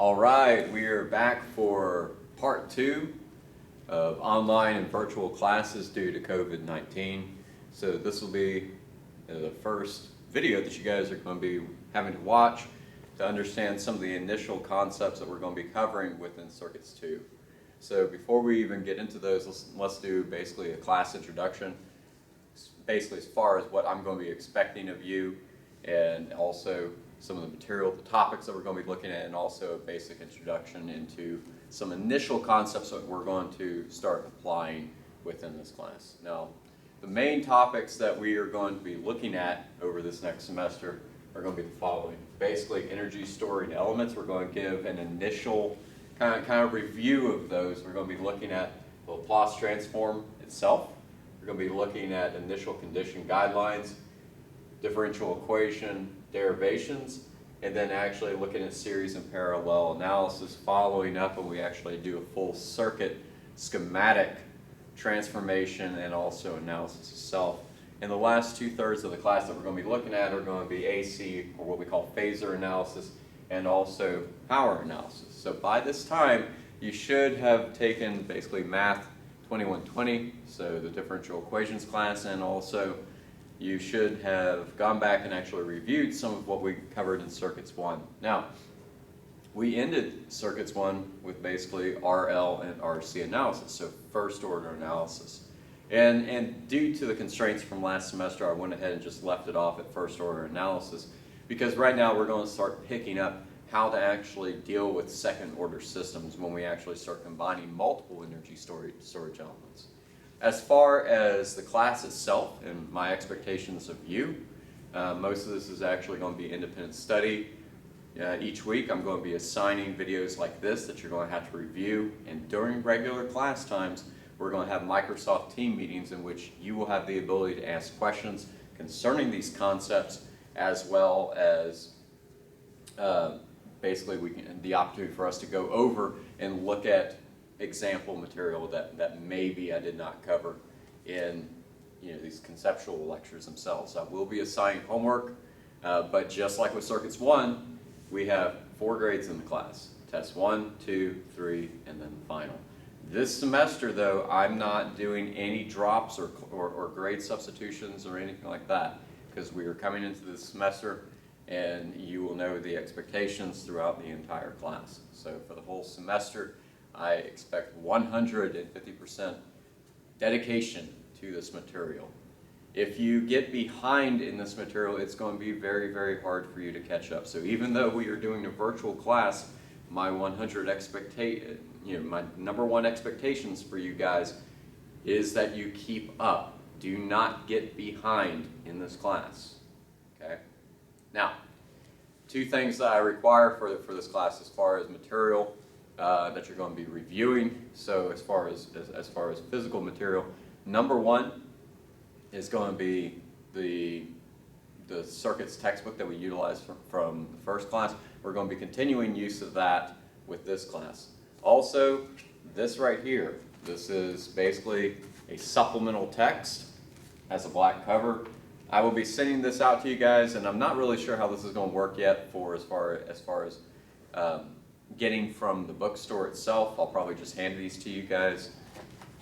All right, we are back for part 2 of online and virtual classes due to COVID-19. So this will be the first video that you guys are going to be having to watch to understand some of the initial concepts that we're going to be covering within Circuits 2. So before we even get into those, let's do basically a class introduction, basically as far as what I'm going to be expecting of you, and also some of the material, the topics that we're going to be looking at, and also a basic introduction into some initial concepts that we're going to start applying within this class. Now, the main topics that we are going to be looking at over this next semester are going to be the following. Basically, energy storing elements. We're going to give an initial kind of review of those. We're going to be looking at the Laplace transform itself. We're going to be looking at initial condition guidelines, differential equation derivations, and then actually looking at series and parallel analysis, following up when we actually do a full circuit schematic transformation and also analysis itself. And the last 2/3 of the class that we're going to be looking at are going to be AC, or what we call phasor analysis, and also power analysis. So by this time, you should have taken basically Math 2120, so the differential equations class, and also you should have gone back and actually reviewed some of what we covered in Circuits 1. Now, we ended Circuits 1 with basically RL and RC analysis, so first order analysis. And due to the constraints from last semester, I went ahead and just left it off at first order analysis, because right now we're going to start picking up how to actually deal with second order systems when we actually start combining multiple energy storage elements. As far as the class itself and my expectations of you, most of this is actually going to be independent study. Each week I'm going to be assigning videos like this that you're going to have to review, and during regular class times we're going to have Microsoft Team meetings in which you will have the ability to ask questions concerning these concepts, as well as basically the opportunity for us to go over and look at example material that maybe I did not cover in these conceptual lectures themselves. I will be assigning homework, but just like with Circuits 1, we have 4 grades in the class. Test 1, 2, 3, and then the final. This semester though, I'm not doing any drops or grade substitutions or anything like that, because we are coming into this semester and you will know the expectations throughout the entire class. So for the whole semester, I expect 150% dedication to this material. If you get behind in this material, it's going to be very, very hard for you to catch up. So even though we are doing a virtual class, my my number one expectations for you guys is that you keep up. Do not get behind in this class. Okay? Now, 2 things that I require for this class as far as material that you're going to be reviewing. So as far as physical material, number 1 is going to be the circuits textbook that we utilized from the first class. We're going to be continuing use of that with this class. Also, this right here, this is basically a supplemental text, has a black cover. I will be sending this out to you guys, and I'm not really sure how this is going to work yet as far as getting from the bookstore itself. I'll probably just hand these to you guys.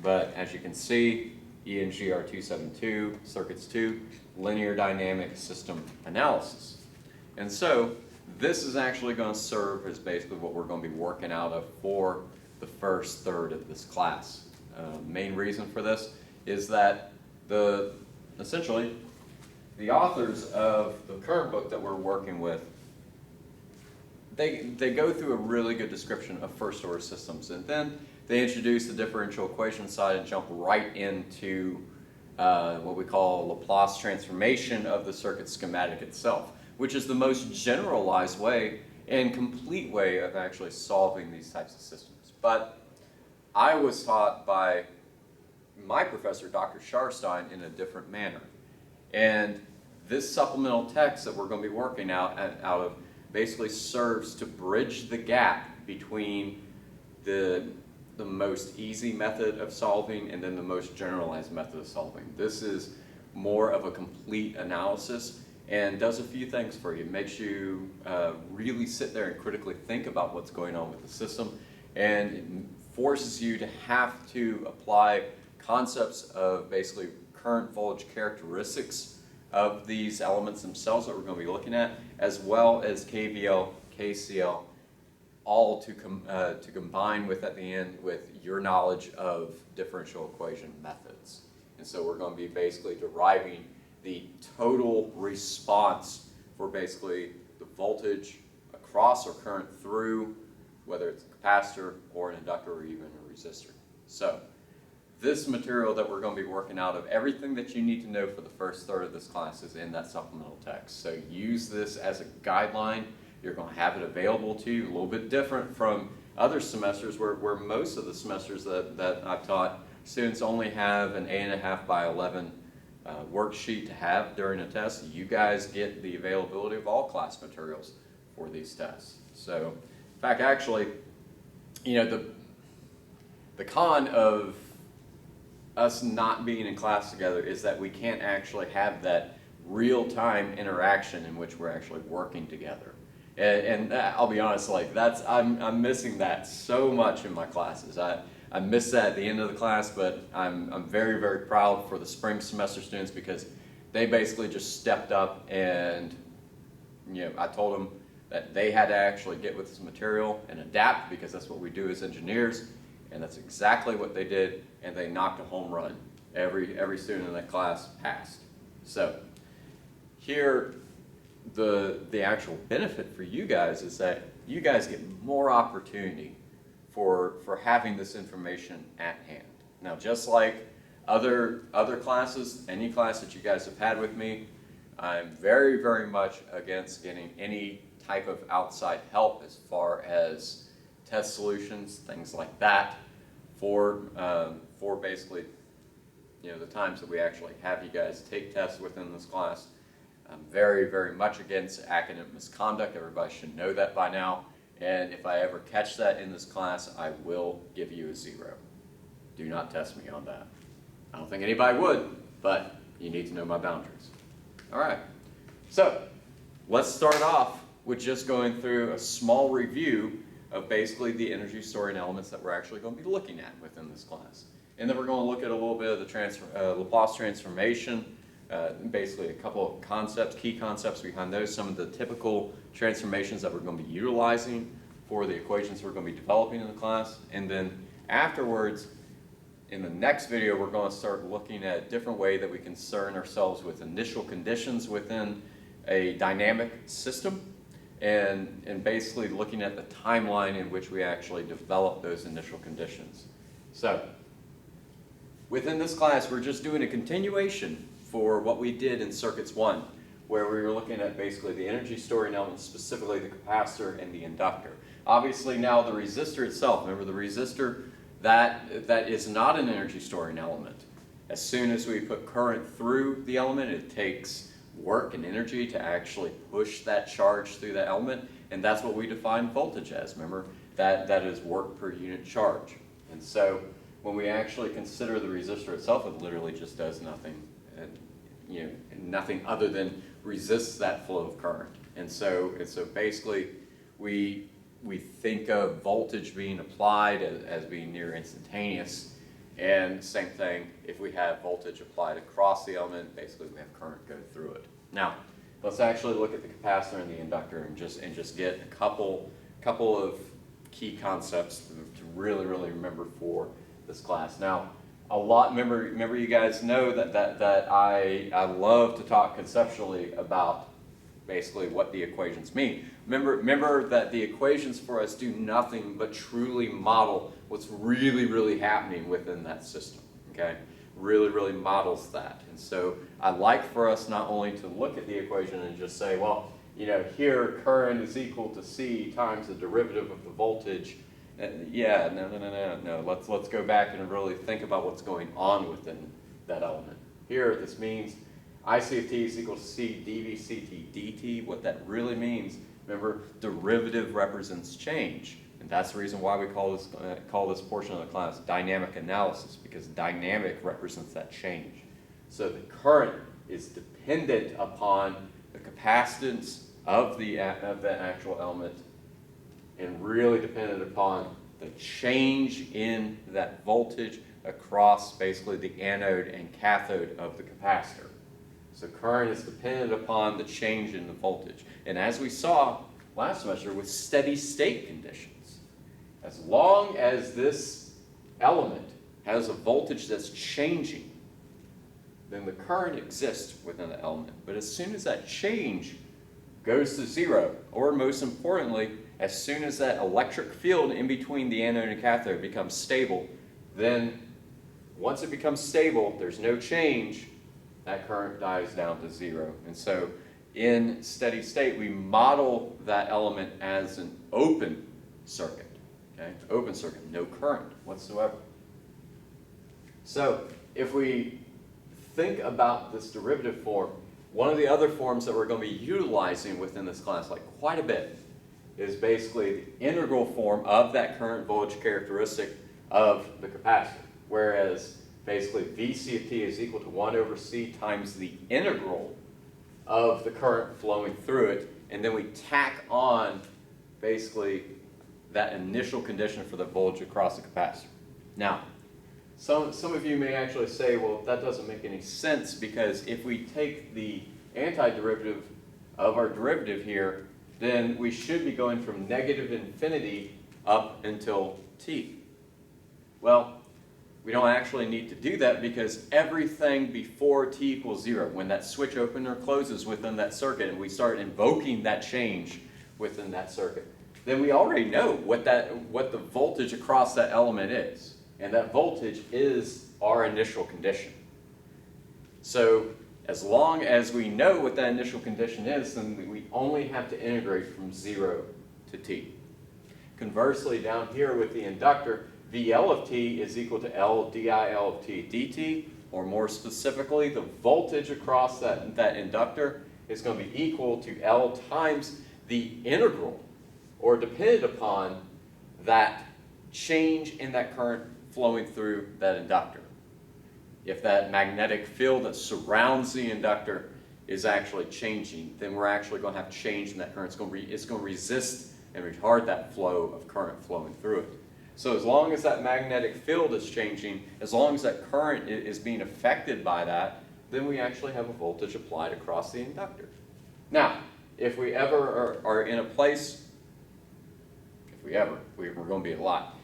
But as you can see, ENGR 272, Circuits 2, Linear Dynamic System Analysis. And so this is actually going to serve as basically what we're going to be working out of for the first third of this class. Main reason for this is that essentially the authors of the current book that we're working with, they go through a really good description of first order systems, and then they introduce the differential equation side and jump right into what we call Laplace transformation of the circuit schematic itself, which is the most generalized way and complete way of actually solving these types of systems. But I was taught by my professor, Dr. Scharstein, in a different manner. And this supplemental text that we're going to be working out of basically serves to bridge the gap between the most easy method of solving and then the most generalized method of solving. This is more of a complete analysis, and does a few things for you. Makes you really sit there and critically think about what's going on with the system, and it forces you to have to apply concepts of basically current voltage characteristics of these elements themselves that we're going to be looking at, as well as KVL, KCL, all to combine with at the end with your knowledge of differential equation methods. And so we're going to be basically deriving the total response for basically the voltage across or current through, whether it's a capacitor or an inductor or even a resistor. So this material that we're going to be working out of, everything that you need to know for the first third of this class is in that supplemental text. So use this as a guideline. You're going to have it available to you, a little bit different from other semesters where most of the semesters that I've taught, students only have an 8.5 by 11 worksheet to have during a test. You guys get the availability of all class materials for these tests. So, in fact, actually, you know, the con of us not being in class together is that we can't actually have that real-time interaction in which we're actually working together. And I'll be honest, like I'm missing that so much in my classes. I miss that at the end of the class, but I'm very, very proud for the spring semester students because they basically just stepped up and, you know, I told them that they had to actually get with this material and adapt because that's what we do as engineers, and that's exactly what they did, and they knocked a home run. Every student in that class passed. So here, the actual benefit for you guys is that you guys get more opportunity for having this information at hand. Now, just like other classes, any class that you guys have had with me, I'm very, very much against getting any type of outside help as far as test solutions, things like that, for basically, you know, the times that we actually have you guys take tests within this class. I'm very, very much against academic misconduct. Everybody should know that by now. And if I ever catch that in this class, I will give you a 0. Do not test me on that. I don't think anybody would, but you need to know my boundaries. All right, so let's start off with just going through a small review of basically the energy storing elements that we're actually going to be looking at within this class. And then we're going to look at a little bit of the Laplace transformation, basically a couple of concepts, key concepts behind those, some of the typical transformations that we're going to be utilizing for the equations we're going to be developing in the class. And then afterwards, in the next video, we're going to start looking at a different way that we concern ourselves with initial conditions within a dynamic system, and basically looking at the timeline in which we actually develop those initial conditions. So within this class, we're just doing a continuation for what we did in Circuits 1, where we were looking at basically the energy storing elements, specifically the capacitor and the inductor. Obviously now the resistor itself, remember the resistor, that is not an energy storing element. As soon as we put current through the element, it takes work and energy to actually push that charge through that element, and that's what we define voltage as. Remember, that is work per unit charge. And so when we actually consider the resistor itself, it literally just does nothing, you know, nothing other than resists that flow of current. And so basically we think of voltage being applied as being near instantaneous. And same thing, if we have voltage applied across the element, basically we have current go through it. Now, let's actually look at the capacitor and the inductor and just get a couple of key concepts to really remember for this class. Now, remember you guys know that I love to talk conceptually about basically what the equations mean. Remember that the equations for us do nothing but truly model what's really happening within that system, okay? Really models that. And so I like for us not only to look at the equation and just say, well, you know, here current is equal to C times the derivative of the voltage. Yeah, no. Let's go back and really think about what's going on within that element. Here, this means I C of t is equal to C dV ct dt. What that really means, remember, derivative represents change. And that's the reason why we call this portion of the class dynamic analysis, because dynamic represents that change. So the current is dependent upon the capacitance of the actual element, and really dependent upon the change in that voltage across basically the anode and cathode of the capacitor. So current is dependent upon the change in the voltage. And as we saw last semester with steady state conditions, as long as this element has a voltage that's changing, then the current exists within the element. But as soon as that change goes to zero, or most importantly, as soon as that electric field in between the anode and cathode becomes stable, then once it becomes stable, there's no change, that current dies down to zero. And so in steady state, we model that element as an open circuit, okay? Open circuit, no current whatsoever. So if we think about this derivative form, one of the other forms that we're going to be utilizing within this class, like quite a bit, is basically the integral form of that current voltage characteristic of the capacitor, whereas basically VC of t is equal to 1 over C times the integral of the current flowing through it, and then we tack on basically that initial condition for the voltage across the capacitor. Now, some of you may actually say, well, that doesn't make any sense, because if we take the antiderivative of our derivative here, then we should be going from negative infinity up until t. Well, we don't actually need to do that, because everything before t equals 0, when that switch opens or closes within that circuit and we start invoking that change within that circuit, then we already know what the voltage across that element is. And that voltage is our initial condition. So as long as we know what that initial condition is, then we only have to integrate from 0 to t. Conversely, down here with the inductor, VL of t is equal to L DIL of t dt, or more specifically, the voltage across that inductor is going to be equal to L times the integral, or dependent upon that change in that current flowing through that inductor. If that magnetic field that surrounds the inductor is actually changing, then we're actually going to have change in that current. It's going to resist and retard that flow of current flowing through it. So as long as that magnetic field is changing, as long as that current is being affected by that, then we actually have a voltage applied across the inductor. Now, if we ever are in a place, we're going to be a lot.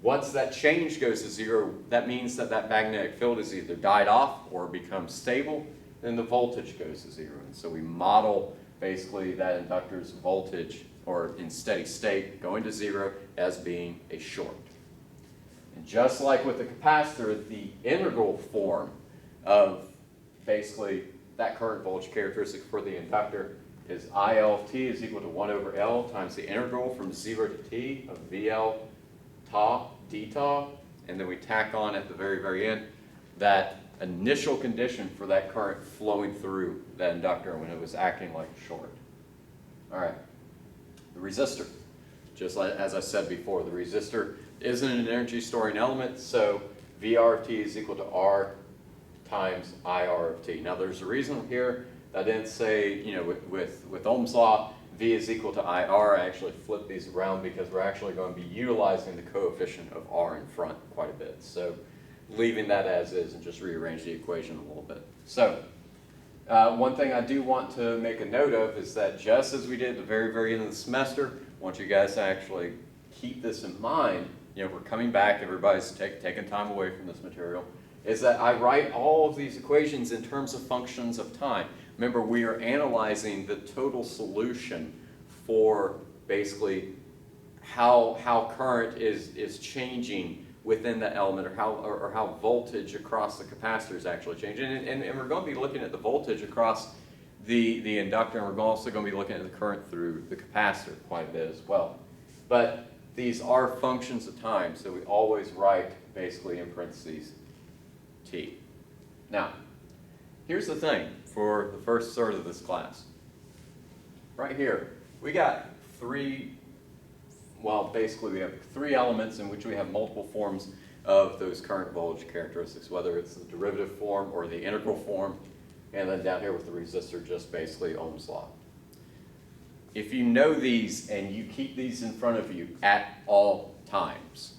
Once that change goes to 0, that means that magnetic field is either died off or becomes stable, then the voltage goes to 0. And so we model basically that inductor's voltage, or in steady state, going to 0 as being a short. And just like with the capacitor, the integral form of basically that current voltage characteristic for the inductor is IL of t is equal to 1 over L times the integral from 0 to t of VL tau d tau, and then we tack on at the very, very end that initial condition for that current flowing through that inductor when it was acting like a short. All right, the resistor. Just like, as I said before, the resistor isn't an energy storing element, so VR of t is equal to R times IR of t. Now there's a reason here that I didn't say, with Ohm's law, V is equal to IR. I actually flipped these around because we're actually going to be utilizing the coefficient of R in front quite a bit. So leaving that as is and just rearrange the equation a little bit. So one thing I do want to make a note of is that just as we did at the very, very end of the semester, I want you guys to actually keep this in mind. We're coming back, everybody's taking time away from this material, is that I write all of these equations in terms of functions of time. Remember, we are analyzing the total solution for basically how current is changing within the element, or how voltage across the capacitor is actually changing. And we're going to be looking at the voltage across the inductor, and we're also going to be looking at the current through the capacitor quite a bit as well. But these are functions of time, so we always write basically in parentheses t. Now, here's the thing for the first third of this class. Right here, we got basically we have three elements in which we have multiple forms of those current voltage characteristics, whether it's the derivative form or the integral form. And then down here with the resistor, just basically Ohm's law. If you know these and you keep these in front of you at all times,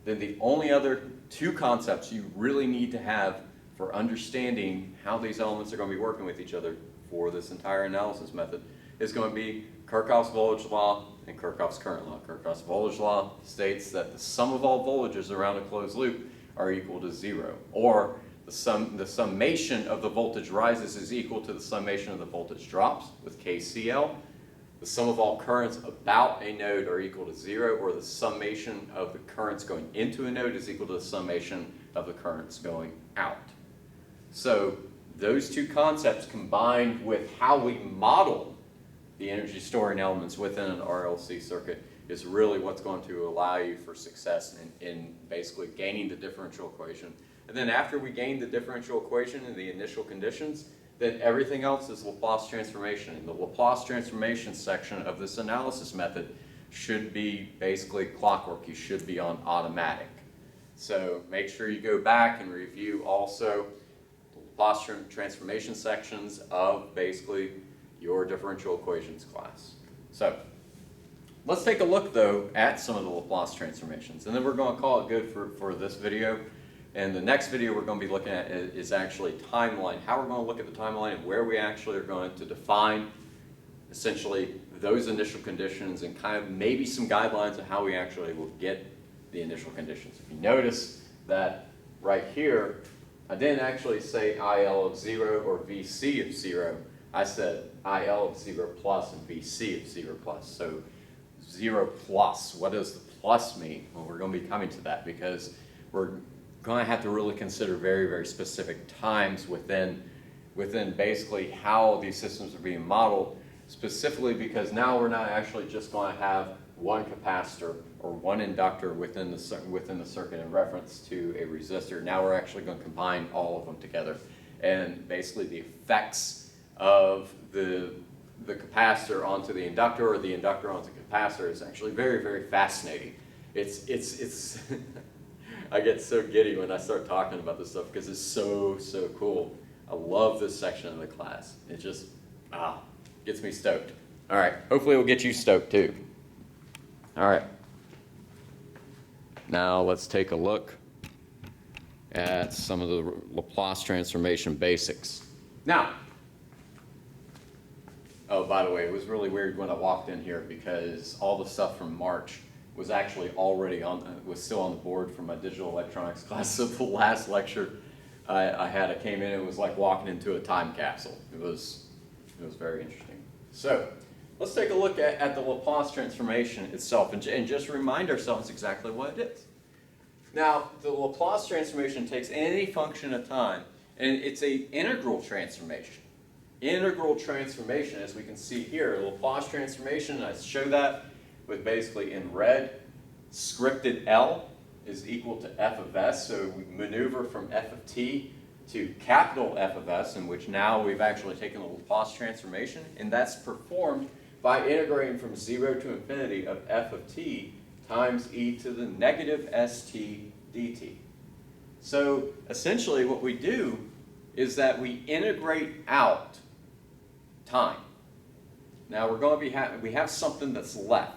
then the only other two concepts you really need to have for understanding how these elements are going to be working with each other for this entire analysis method is going to be Kirchhoff's voltage law and Kirchhoff's current law. Kirchhoff's voltage law states that the sum of all voltages around a closed loop are equal to 0, or the summation of the voltage rises is equal to the summation of the voltage drops with KCL. The sum of all currents about a node are equal to 0, or the summation of the currents going into a node is equal to the summation of the currents going out. So those two concepts combined with how we model the energy storing elements within an RLC circuit is really what's going to allow you for success in basically gaining the differential equation. And then after we gain the differential equation and the initial conditions, then everything else is Laplace transformation. And the Laplace transformation section of this analysis method should be basically clockwork. You should be on automatic. So make sure you go back and review also the Laplace transformation sections of basically your differential equations class. So let's take a look though at some of the Laplace transformations, and then we're going to call it good for this video. And the next video we're going to be looking at is actually timeline, how we're going to look at the timeline and where we actually are going to define essentially those initial conditions and kind of maybe some guidelines of how we actually will get the initial conditions. If you notice that right here, I didn't actually say IL of 0 or VC of 0. I said IL of 0 plus and VC of 0 plus. So 0 plus, what does the plus mean? Well, we're going to be coming to that because we're going to have to really consider very, very specific times within basically how these systems are being modeled, specifically because now we're not actually just going to have one capacitor or one inductor within the circuit in reference to a resistor. Now we're actually going to combine all of them together, and basically the effects of the capacitor onto the inductor or the inductor onto the capacitor is actually very, very fascinating. It's I get so giddy when I start talking about this stuff because it's so cool. I love this section of the class. It just gets me stoked. All right, hopefully it will get you stoked too. All right, now let's take a look at some of the Laplace transformation basics. Now, oh, by the way, it was really weird when I walked in here because all the stuff from March was actually already was still on the board for my digital electronics class. So the last lecture I came in and it was like walking into a time capsule. It was very interesting. So let's take a look at the Laplace transformation itself and just remind ourselves exactly what it is. Now, the Laplace transformation takes any function of time, and it's an integral transformation. Integral transformation, as we can see here, Laplace transformation, I show that with basically in red, scripted L is equal to f of s, so we maneuver from f of t to capital F of s, in which now we've actually taken the Laplace transformation, and that's performed by integrating from 0 to infinity of f of t times e to the negative st dt. So essentially what we do is that we integrate out time. Now we're going to be we have something that's left,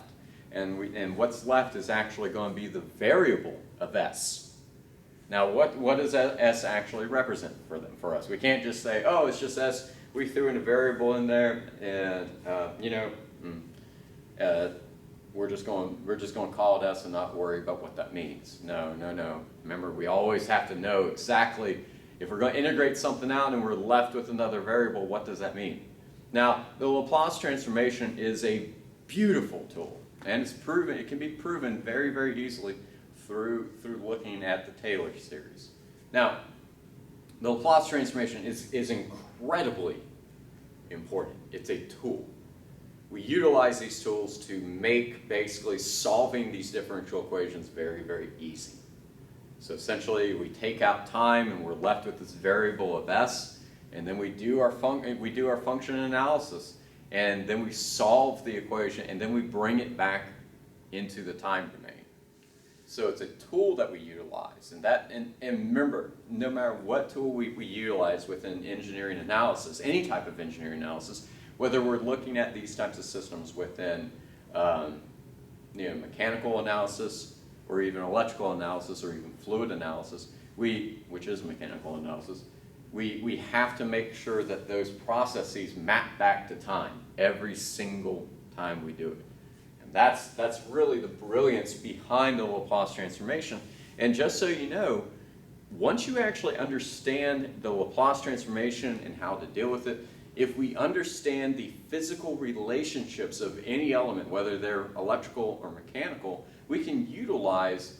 and what's left is actually going to be the variable of s. Now what does s actually represent for us? We can't just say, oh, it's just s. We threw in a variable in there, and we're just going to call it s and not worry about what that means. No. Remember, we always have to know exactly if we're going to integrate something out and we're left with another variable. What does that mean? Now, the Laplace transformation is a beautiful tool, and it's proven. It can be proven very, very easily through looking at the Taylor series. Now, the Laplace transformation is incredibly important. It's a tool. We utilize these tools to make basically solving these differential equations very, very easy. So essentially, we take out time and we're left with this variable of s, and then we do our function analysis, and then we solve the equation, and then we bring it back into the time domain. So it's a tool that we utilize, and remember, no matter what tool we utilize within engineering analysis, any type of engineering analysis, whether we're looking at these types of systems within mechanical analysis, or even electrical analysis, or even fluid analysis, which is mechanical analysis, we have to make sure that those processes map back to time every single time we do it. That's really the brilliance behind the Laplace transformation. And just so you know, once you actually understand the Laplace transformation and how to deal with it, if we understand the physical relationships of any element, whether they're electrical or mechanical, we can utilize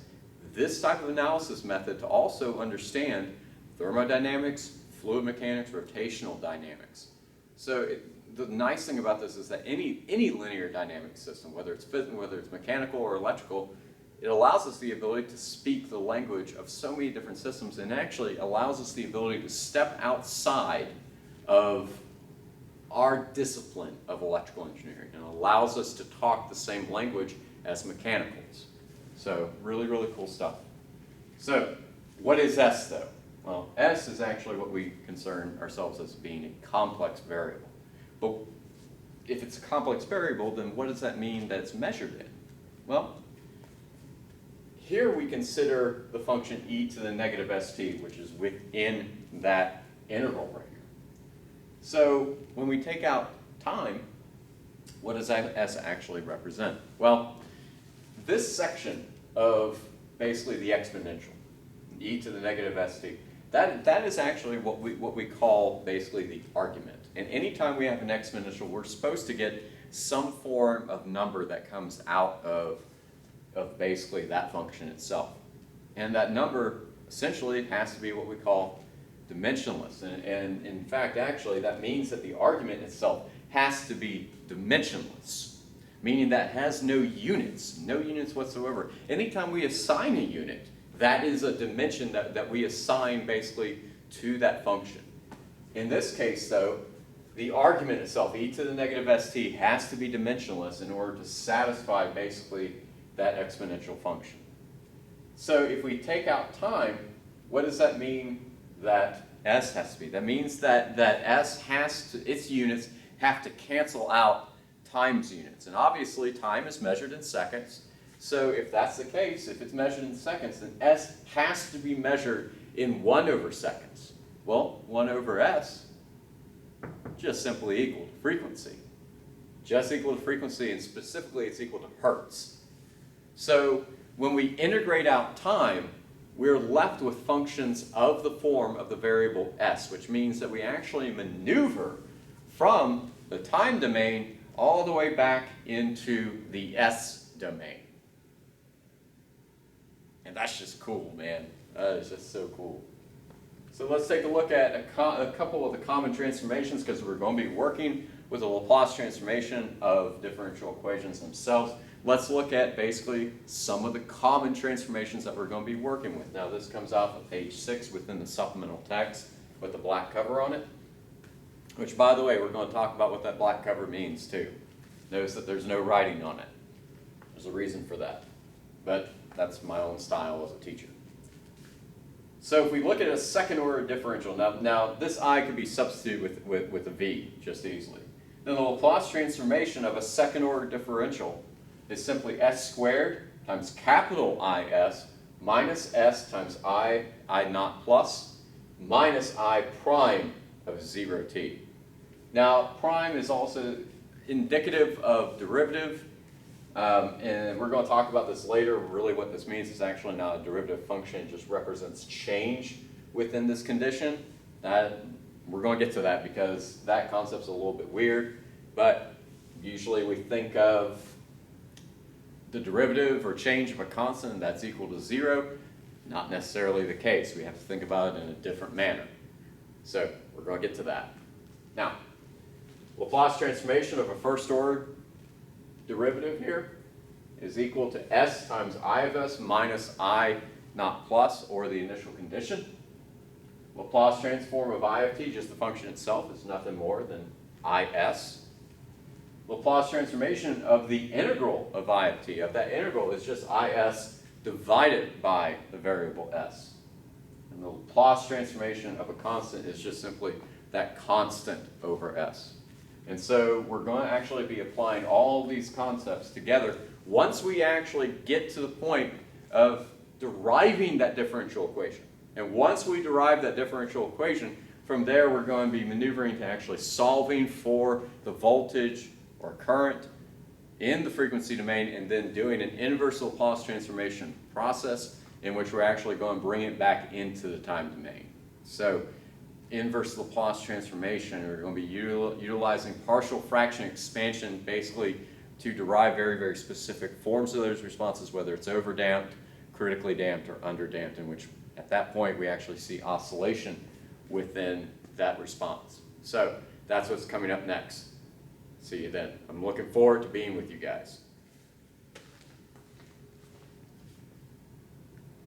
this type of analysis method to also understand thermodynamics, fluid mechanics, rotational dynamics. So the nice thing about this is that any linear dynamic system, whether it's mechanical or electrical, it allows us the ability to speak the language of so many different systems, and actually allows us the ability to step outside of our discipline of electrical engineering, and allows us to talk the same language as mechanicals. So really, really cool stuff. So what is S though? Well, S is actually what we concern ourselves as being a complex variable. But if it's a complex variable, then what does that mean that it's measured in? Well, here we consider the function e to the negative st, which is within that integral right here. So when we take out time, what does S actually represent? Well, this section of basically the exponential, e to the negative st, that is actually what we call basically the argument. And anytime we have an exponential, we're supposed to get some form of number that comes out of basically that function itself. And that number essentially has to be what we call dimensionless. And in fact, actually, that means that the argument itself has to be dimensionless, meaning that has no units whatsoever. Anytime we assign a unit, that is a dimension that we assign basically to that function. In this case, though, the argument itself, e to the negative st, has to be dimensionless in order to satisfy basically that exponential function. So if we take out time, what does that mean that S has to be? That means that S has to, its units have to cancel out time's units. And obviously time is measured in seconds. So if that's the case, if it's measured in seconds, then S has to be measured in 1 over seconds. Well, 1 over S just simply equal to frequency. Just equal to frequency, and specifically it's equal to hertz. So when we integrate out time, we're left with functions of the form of the variable S, which means that we actually maneuver from the time domain all the way back into the S domain. And that's just cool, man. That is just so cool. So let's take a look at a couple of the common transformations, because we're going to be working with a Laplace transformation of differential equations themselves. Let's look at basically some of the common transformations that we're going to be working with. Now this comes off of page 6 within the supplemental text with the black cover on it, which, by the way, we're going to talk about what that black cover means too. Notice that there's no writing on it. There's a reason for that, but that's my own style as a teacher. So if we look at a second order differential, now this I could be substituted with a V just easily. Then the Laplace transformation of a second order differential is simply S squared times capital IS minus S times I naught plus minus I prime of 0t. Now prime is also indicative of derivative, and we're going to talk about this later. Really what this means is actually not a derivative function, it just represents change within this condition. We're going to get to that because that concept's a little bit weird, but usually we think of the derivative or change of a constant that's equal to 0. Not necessarily the case. We have to think about it in a different manner. So we're going to get to that. Now, Laplace transformation of a first order derivative here is equal to S times I of S minus I naught plus, or the initial condition. Laplace transform of I of t, just the function itself, is nothing more than IS. Laplace transformation of the integral of I of t, of that integral, is just IS divided by the variable s. And the Laplace transformation of a constant is just simply that constant over s. And so we're going to actually be applying all these concepts together once we actually get to the point of deriving that differential equation. And once we derive that differential equation, from there we're going to be maneuvering to actually solving for the voltage or current in the frequency domain, and then doing an inverse Laplace transformation process in which we're actually going to bring it back into the time domain. So inverse Laplace transformation, we're going to be utilizing partial fraction expansion basically to derive very, very specific forms of those responses, whether it's overdamped, critically damped, or underdamped, in which at that point we actually see oscillation within that response. So that's what's coming up next. See you then. I'm looking forward to being with you guys.